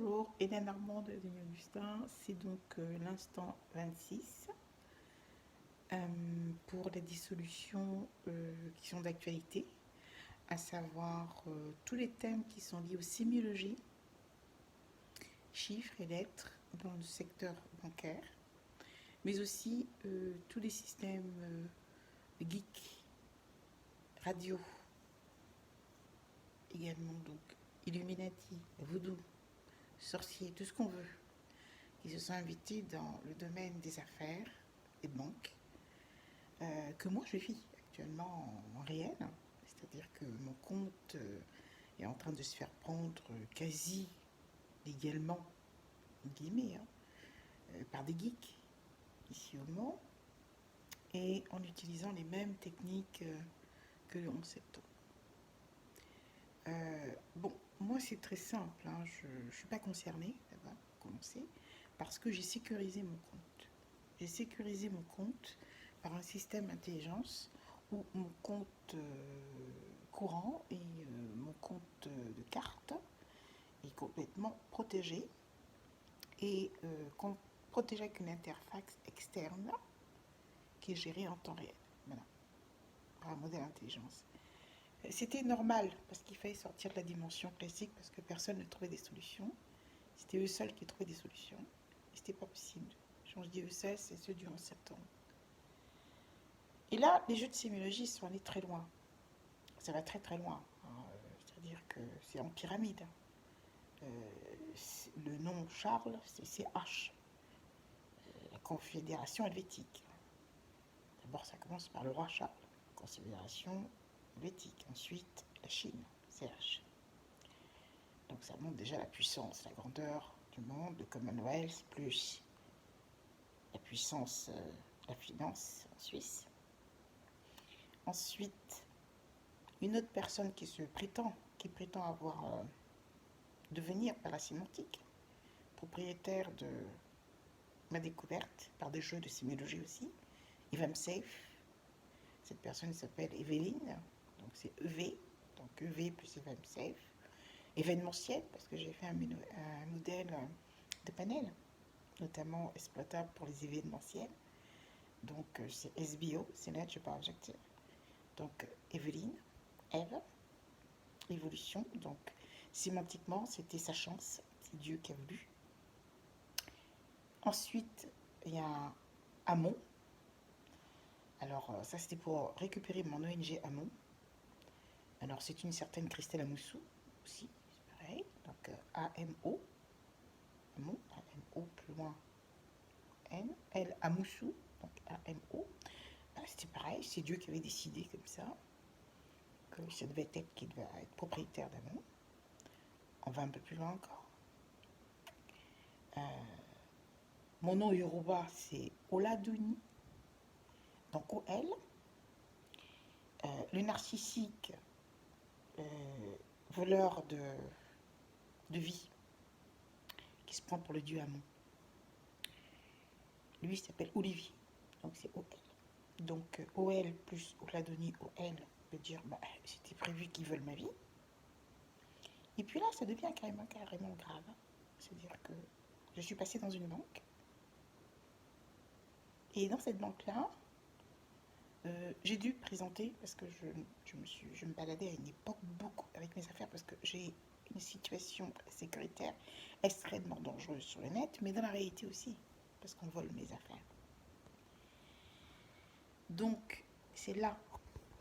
Bonjour, Hélène Armand de Augustin. C'est donc l'instant 26 pour les dissolutions qui sont d'actualité, à savoir tous les thèmes qui sont liés aux sémiologies, chiffres et lettres dans le secteur bancaire, mais aussi tous les systèmes geeks, radio également, donc Illuminati, Voodoo, sorciers, tout ce qu'on veut, qui se sont invités dans le domaine des affaires, des banques, que moi je vis actuellement en réel. C'est-à-dire que mon compte est en train de se faire prendre quasi légalement, guillemets, par des geeks ici au Mans, et en utilisant les mêmes techniques que le 11 septembre. Bon, moi c'est très simple, hein, je ne suis pas concernée, d'abord, pour commencer, parce que j'ai sécurisé mon compte. J'ai sécurisé mon compte par un système d'intelligence où mon compte courant et mon compte de carte est complètement protégé et protégé avec une interface externe qui est gérée en temps réel. Voilà, par un modèle d'intelligence. C'était normal parce qu'il fallait sortir de la dimension classique parce que personne ne trouvait des solutions. C'était eux seuls qui trouvaient des solutions. Et c'était pas possible. Quand je dis eux seuls, c'est ceux du 11 septembre. Et là, les jeux de sémiologie sont allés très loin. Ça va très très loin. C'est-à-dire que c'est en pyramide. Le nom Charles, c'est CH, la Confédération helvétique. D'abord, ça commence par le roi Charles, Confédération helvétique. Ensuite, la Chine, CH. Donc ça montre déjà la puissance, la grandeur du monde, le Commonwealth, plus la puissance, la finance en Suisse. Ensuite, une autre personne qui prétend avoir devenir par la sémantique, propriétaire de ma découverte par des jeux de sémiologie aussi, EvemSafe. Cette personne s'appelle Evelyne, donc c'est EV, donc EV plus EvemSafe. Événementiel, parce que j'ai fait un modèle de panel, notamment exploitable pour les événementiels. Donc c'est SBO, Signature by Objective. Donc Evelyne, Eve, évolution, donc sémantiquement c'était sa chance, c'est Dieu qui a voulu. Ensuite, il y a Amon. Alors ça c'était pour récupérer mon ONG Amon. Alors c'est une certaine Christelle Amoussou aussi, c'est pareil. Donc AMO, Amon, AMO plus loin N, L Amoussou, donc AMO. C'était pareil, c'est Dieu qui avait décidé comme ça que ça devait être qui devait être propriétaire d'Amon. On va un peu plus loin encore. Mon nom Yoruba c'est Oladuni, donc OL. Le narcissique, voleur de vie, qui se prend pour le dieu Amon. Lui, il s'appelle Olivier, donc c'est OL. Donc OL plus Oladoni OL veut dire c'était prévu qu'ils veulent ma vie. Et puis là, ça devient carrément grave. C'est-à-dire que je suis passée dans une banque. Et dans cette banque-là, j'ai dû présenter, parce que je me baladais à une époque beaucoup avec mes affaires, parce que j'ai une situation sécuritaire extrêmement dangereuse sur le net, mais dans la réalité aussi, parce qu'on vole mes affaires. Donc, c'est là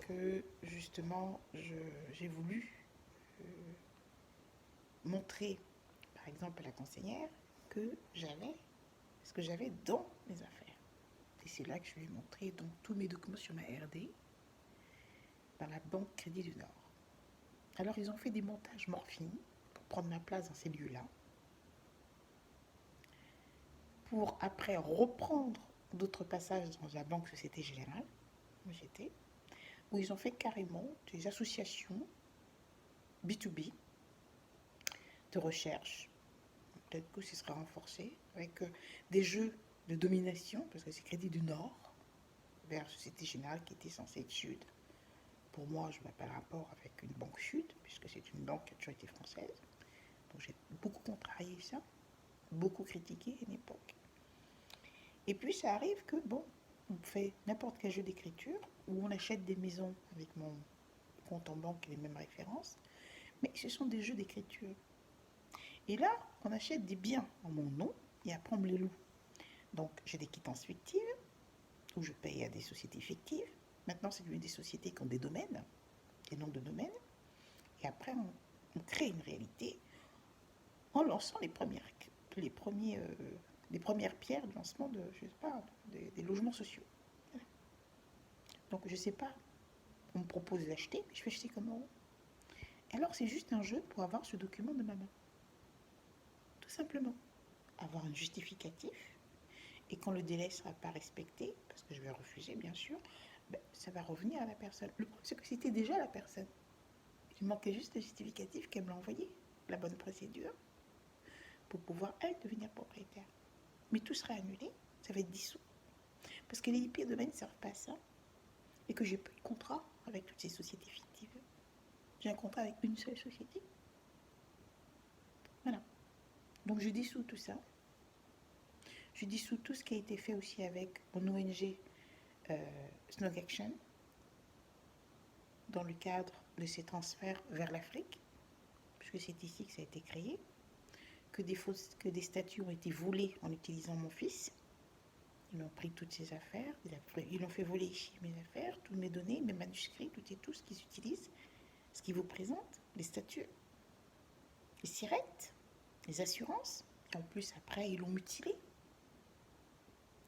que, justement, j'ai voulu montrer, par exemple, à la conseillère, que j'avais ce que j'avais dans mes affaires. Et c'est là que je lui ai montré donc tous mes documents sur ma RD dans la Banque Crédit du Nord. Alors, ils ont fait des montages morphines pour prendre ma place dans ces lieux-là, pour après reprendre d'autres passages dans la Banque Société Générale, où j'étais, où ils ont fait carrément des associations B2B de recherche. Peut-être que ce sera renforcé avec des jeux de domination, parce que c'est Crédit du Nord vers Société Générale qui était censée être sud. Pour moi, je n'ai pas rapport avec une banque sud, puisque c'est une banque qui a toujours été française. Donc j'ai beaucoup contrarié ça, beaucoup critiqué à une époque. Et puis ça arrive que, bon, on fait n'importe quel jeu d'écriture, où on achète des maisons avec mon compte en banque et les mêmes références, mais ce sont des jeux d'écriture. Et là, on achète des biens en mon nom, et après on me les loue. Donc j'ai des quittances fictives, où je paye à des sociétés fictives. Maintenant, c'est devenu des sociétés qui ont des domaines, des noms de domaines. Et après, on crée une réalité en lançant les premières pierres de lancement de, je sais pas, des logements sociaux. Voilà. Donc, je sais pas, on me propose d'acheter, mais je vais acheter comment? Alors, c'est juste un jeu pour avoir ce document de ma main. Tout simplement. Avoir un justificatif. Et quand le délai ne sera pas respecté, parce que je vais refuser, bien sûr, ben, ça va revenir à la personne. Le problème, c'est que c'était déjà la personne. Il manquait juste le justificatif qu'elle me l'a envoyé, la bonne procédure, pour pouvoir, elle, devenir propriétaire. Mais tout sera annulé, ça va être dissous. Parce que les IP domaines ne servent pas à ça. Et que j'ai plus de contrat avec toutes ces sociétés fictives. J'ai un contrat avec une seule société. Voilà. Donc je dissous tout ça. Je dissous tout ce qui a été fait aussi avec mon ONG Snog Action, dans le cadre de ces transferts vers l'Afrique, puisque c'est ici que ça a été créé, que des statuts ont été volés en utilisant mon fils. Ils ont pris toutes ses affaires, ils ont fait voler ici mes affaires, toutes mes données, mes manuscrits, tout ce qu'ils utilisent, ce qu'ils vous présentent, les statuts, les sirettes, les assurances. Et en plus, après, ils l'ont mutilé.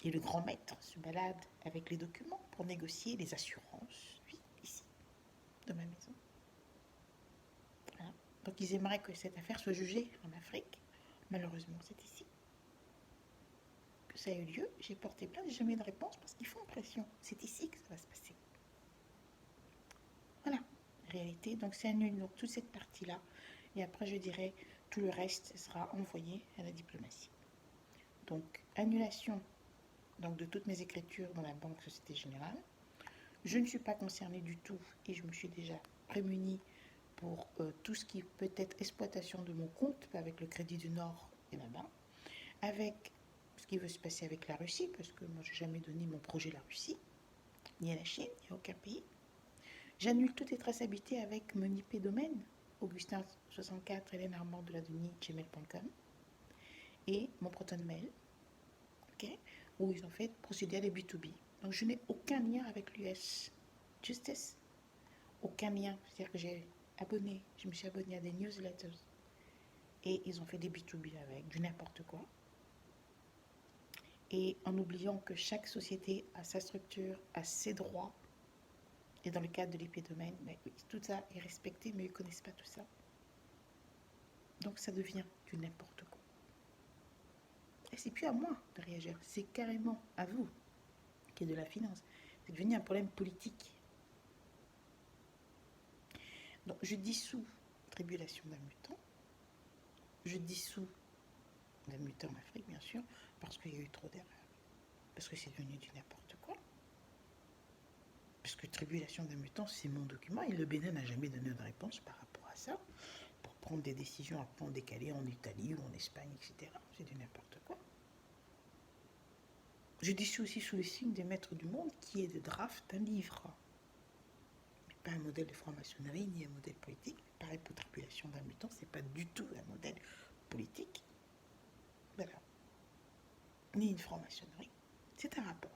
Et le grand maître se balade avec les documents pour négocier les assurances, oui, ici, dans ma maison. Voilà. Donc ils aimeraient que cette affaire soit jugée en Afrique. Malheureusement, c'est ici que ça a eu lieu. J'ai porté plainte, j'ai jamais eu de réponse parce qu'ils font pression. C'est ici que ça va se passer. Voilà, réalité. Donc c'est annulé, donc toute cette partie-là. Et après, je dirais, tout le reste sera envoyé à la diplomatie. Donc, annulation donc, de toutes mes écritures dans la Banque Société Générale. Je ne suis pas concernée du tout et je me suis déjà prémunie pour tout ce qui peut être exploitation de mon compte avec le Crédit du Nord et là-bas, avec ce qui veut se passer avec la Russie, parce que moi, je n'ai jamais donné mon projet à la Russie, ni à la Chine, ni à aucun pays. J'annule toutes les traçabilités avec mon IP domaine, Augustin64, Hélène Armand de la Denis, gmail.com, et mon proton mail, okay, où ils ont fait procéder à des B2B. Donc, je n'ai aucun lien avec l'US Justice, aucun lien. C'est-à-dire que je me suis abonnée à des newsletters et ils ont fait des B2B avec du n'importe quoi. Et en oubliant que chaque société a sa structure, a ses droits, et dans le cadre de l'IP domaine, tout ça est respecté, mais ils ne connaissent pas tout ça. Donc ça devient du n'importe quoi. Et c'est plus à moi de réagir, c'est carrément à vous qui est de la finance. C'est devenu un problème politique. Donc je dissous Tribulation d'un mutant, je dissous d'un mutant en Afrique, bien sûr, parce qu'il y a eu trop d'erreurs. Parce que c'est devenu du n'importe quoi. Parce que Tribulation d'un mutant, c'est mon document, et le Bénin n'a jamais donné de réponse par rapport à ça, pour prendre des décisions à point décalé en Italie ou en Espagne, etc. C'est du n'importe quoi. Je dissous aussi sous le signe des maîtres du monde, qui est de draft d'un livre. Mais pas un modèle de franc-maçonnerie, ni un modèle politique. Pareil pour Tribulation d'un mutant, c'est pas du tout un modèle politique. Voilà. Ni une franc-maçonnerie. C'est un rapport.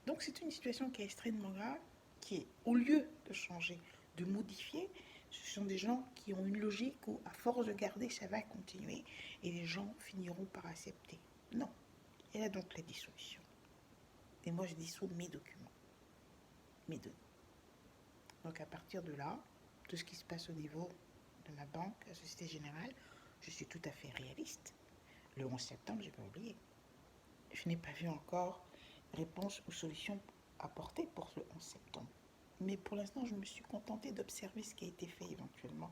Donc c'est une situation qui est extrêmement grave, qui est, au lieu de changer, de modifier, ce sont des gens qui ont une logique où, à force de garder, ça va continuer, et les gens finiront par accepter. Non. Il y a donc la dissolution. Et moi, je dissous mes documents, mes données. Donc à partir de là, tout ce qui se passe au niveau de ma banque, la Société Générale, je suis tout à fait réaliste. Le 11 septembre, je n'ai pas oublié. Je n'ai pas vu encore réponse ou solution apportée pour le 11 septembre. Mais pour l'instant, je me suis contentée d'observer ce qui a été fait éventuellement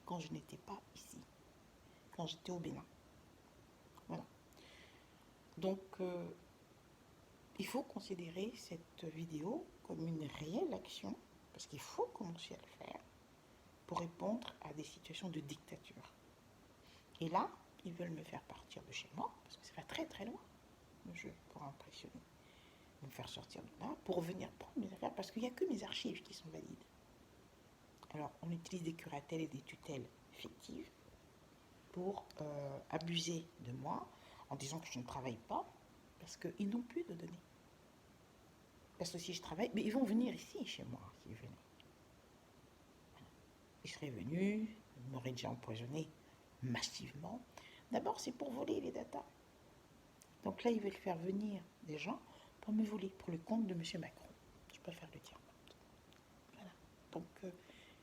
quand je n'étais pas ici, quand j'étais au Bénin. Voilà. Donc, il faut considérer cette vidéo comme une réelle action, parce qu'il faut commencer à le faire, pour répondre à des situations de dictature. Et là, ils veulent me faire partir de chez moi, parce que ça va très très loin, le jeu, pour impressionner. Me faire sortir de là, pour venir prendre mes affaires, parce qu'il n'y a que mes archives qui sont valides. Alors, on utilise des curatelles et des tutelles fictives pour abuser de moi, en disant que je ne travaille pas, parce qu'ils n'ont plus de données. Parce que si je travaille, mais ils vont venir ici, chez moi, s'ils venaient. Ils seraient venus, ils m'auraient déjà empoisonné massivement. D'abord, c'est pour voler les datas. Donc là, ils veulent faire venir des gens pour me voler, pour le compte de M. Macron. Je préfère le dire. Voilà. Donc,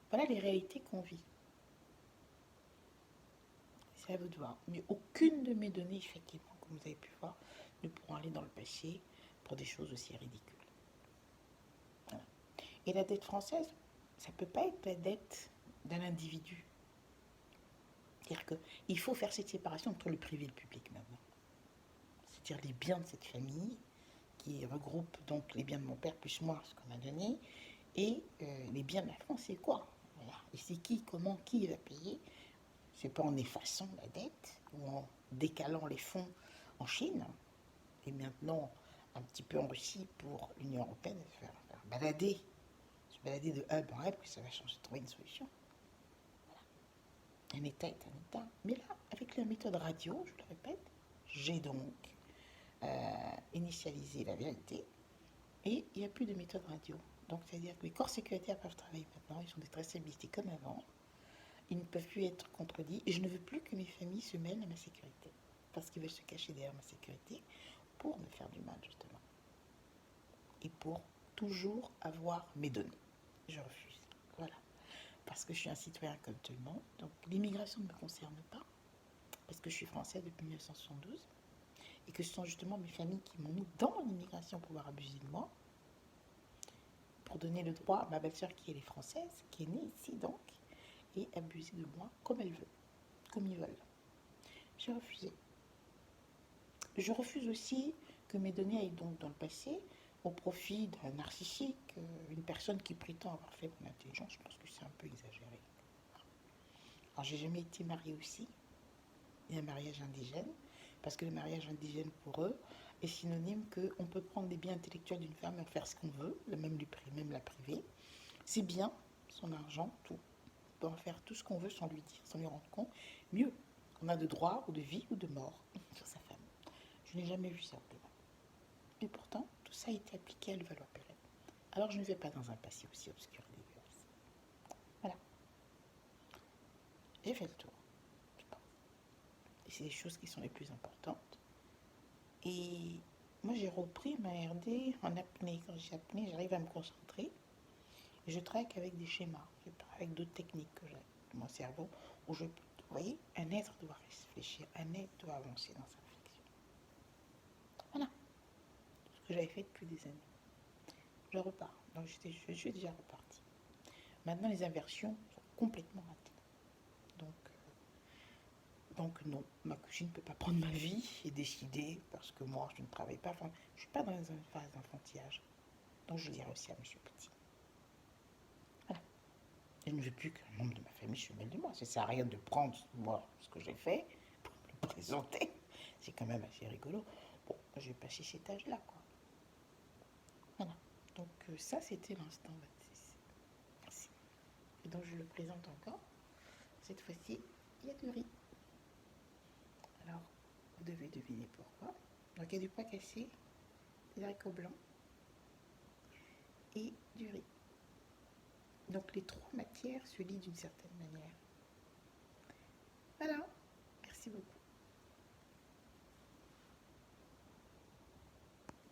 voilà les réalités qu'on vit. C'est à vous de voir. Mais aucune de mes données, effectivement, comme vous avez pu voir, ne pourront aller dans le passé pour des choses aussi ridicules. Voilà. Et la dette française, ça ne peut pas être la dette d'un individu. C'est-à-dire qu'il faut faire cette séparation entre le privé et le public maintenant. C'est-à-dire les biens de cette famille, qui regroupe donc les biens de mon père plus moi, ce qu'on m'a donné, et les biens de la France, c'est quoi? Voilà. Et c'est qui, comment, qui va payer? C'est pas en effaçant la dette ou en décalant les fonds en Chine, et maintenant un petit peu en Russie pour l'Union européenne, se faire balader, de hub en hub, que ça va changer, trouver une solution. Voilà. Un État est un État. Mais là, avec la méthode radio, je le répète, j'ai donc initialisé la vérité, et il n'y a plus de méthode radio. Donc, c'est-à-dire que les corps sécuritaires peuvent travailler maintenant, ils sont des traçabilités comme avant, ils ne peuvent plus être contredits, et je ne veux plus que mes familles se mêlent à ma sécurité, parce qu'ils veulent se cacher derrière ma sécurité pour me faire du mal, justement. Et pour toujours avoir mes données. Je refuse. Voilà. Parce que je suis un citoyen comme tout le monde, donc l'immigration ne me concerne pas, parce que je suis français depuis 1972, et que ce sont justement mes familles qui m'ont mis dans l'immigration pour pouvoir abuser de moi, pour donner le droit à ma belle-sœur qui est française, qui est née ici donc, et abuser de moi comme elle veut, comme ils veulent. J'ai refusé. Je refuse aussi que mes données aillent donc dans le passé au profit d'un narcissique, une personne qui prétend avoir fait mon intelligence. Je pense que c'est un peu exagéré. Alors, j'ai jamais été mariée aussi, et un mariage indigène, parce que le mariage indigène pour eux est synonyme qu'on peut prendre des biens intellectuels d'une femme et en faire ce qu'on veut, même la priver. C'est bien, son argent, tout. On peut en faire tout ce qu'on veut sans lui dire, sans lui rendre compte. Mieux, on a de droit ou de vie ou de mort sur sa femme. Je n'ai jamais vu ça au Liban. Mais pourtant, tout ça a été appliqué à Levallois-Perret. Alors je ne vais pas dans un passé aussi obscur et dégueulasse. Voilà. J'ai fait le tour, je pense. Et c'est les choses qui sont les plus importantes. Et moi, j'ai repris ma RD en apnée. Quand j'ai apnée, j'arrive à me concentrer. Et je travaille avec des schémas. Je travaille avec d'autres techniques que j'ai dans mon cerveau. Où vous voyez, un être doit réfléchir. Un être doit avancer dans sa réflexion. Voilà. Ce que j'avais fait depuis des années. Je repars. Donc, je suis déjà repartie. Maintenant, les inversions sont complètement ratées. Donc non, ma cousine ne peut pas prendre ma vie et décider, parce que moi, je ne travaille pas. Enfin, je ne suis pas dans une phase d'enfantillage. Donc, je dirais aussi à M. Petit. Voilà. Et je ne veux plus qu'un membre de ma famille se mêle de moi. Ça ne sert à rien de prendre, moi, ce que j'ai fait pour me le présenter. C'est quand même assez rigolo. Bon, je vais passer cet âge-là, quoi. Voilà. Donc, ça, c'était l'instant 26. Merci. Et donc, je le présente encore. Cette fois-ci, il y a du riz. Alors, vous devez deviner pourquoi. Donc, il y a du pois cassé, des haricots blancs et du riz. Donc, les trois matières se lient d'une certaine manière. Voilà. Merci beaucoup.